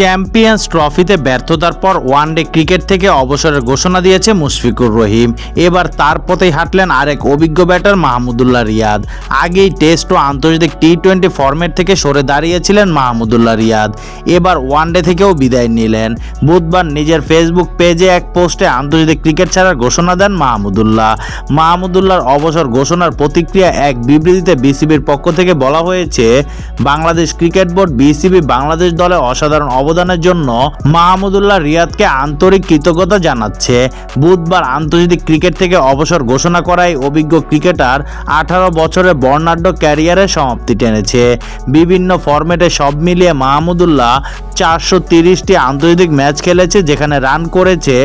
Champions ট্রফিতে ব্যর্থতার পর ওয়ানডে ক্রিকেট থেকে অবসরের ঘোষণা দিয়েছে মুশফিকুর রহিম। এবার তার পথেই হাঁটলেন আরেক অভিজ্ঞ ব্যাটার মাহমুদুল্লাহ রিয়াদ। আগেই টেস্ট ও আন্তর্জাতিক টি-20 ফরম্যাট থেকে সরে দাঁড়িয়েছিলেন মাহমুদুল্লাহ রিয়াদ। এবার ওয়ানডে থেকেও বিদায় নিলেন। বুধবার নিজের ফেসবুক পেজে এক পোস্টে আন্তর্জাতিক ক্রিকেট ছাড়ার ঘোষণা দেন মাহমুদুল্লাহ। মাহমুদুল্লাহর অবসর ঘোষণার প্রতিক্রিয়া এক বিবৃতিতে বিসিবির পক্ষ থেকে বলা হয়েছে, Bangladesh cricket board BCB Bangladesh দলে অসাধারণ অবদানের জন্য মাহমুদুল্লাহ রিয়াদকে আন্তরিক কৃতজ্ঞতা জানাচ্ছে। বুধবার আন্তর্জাতিক ক্রিকেট থেকে অবসর ঘোষণা করায় অভিজ্ঞ ক্রিকেটার 18 বছরের বর্ণাঢ্য ক্যারিয়ারের সমাপ্তি টেনেছে। বিভিন্ন ফরম্যাটে সব মিলিয়ে মাহমুদুল্লাহ 430টি আন্তর্জাতিক ম্যাচ খেলেছে, যেখানে রান করেছে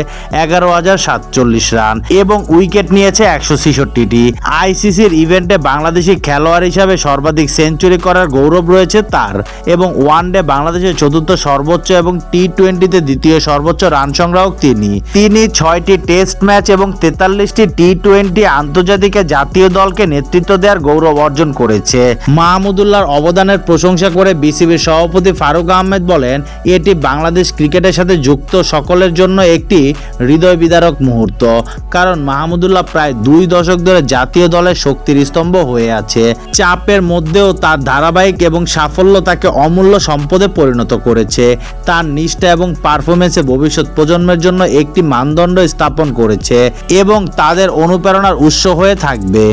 11,047 রান এবং উইকেট নিয়েছে 166টি। আইসিসির ইভেন্টে বাংলাদেশি খেলোয়াড় হিসাবে সর্বাধিক সেঞ্চুরি করার গৌরব রয়েছে তার এবং ওয়ানডে বাংলাদেশের চতুর্থ সর্বোচ্চ এবং টি-20তে দ্বিতীয় সর্বোচ্চ রান সংগ্রাহক তিনি। 6টি টেস্ট ম্যাচ এবং 43টি টি-20 আন্তর্জাতিকে জাতীয় দলকে নেতৃত্ব দেওয়ার গৌরব অর্জন করেছে। মাহমুদুল্লাহর অবদানের প্রশংসা করে বিসিবির সভাপতি ফারুক আহমেদ বলেন, এটি বাংলাদেশ ক্রিকেটের সাথে যুক্ত সকলের জন্য একটি হৃদয় বিদারক মুহূর্ত, কারণ মাহমুদুল্লাহ প্রায় 2 দশক ধরে জাতীয় দলের শক্তির স্তম্ভ হয়ে আছে। চাপের মধ্যেও তার ধারাবাহিক এবং সাফল্য তাকে অমূল্য সম্পদে পরিণত করেছে। তার নিষ্ঠা এবং পারফরমেন্সে ভবিষ্যৎ প্রজন্মের জন্য একটি মানদণ্ড স্থাপন করেছে এবং তাদের অনুপ্রেরণার উৎস হয়ে থাকবে।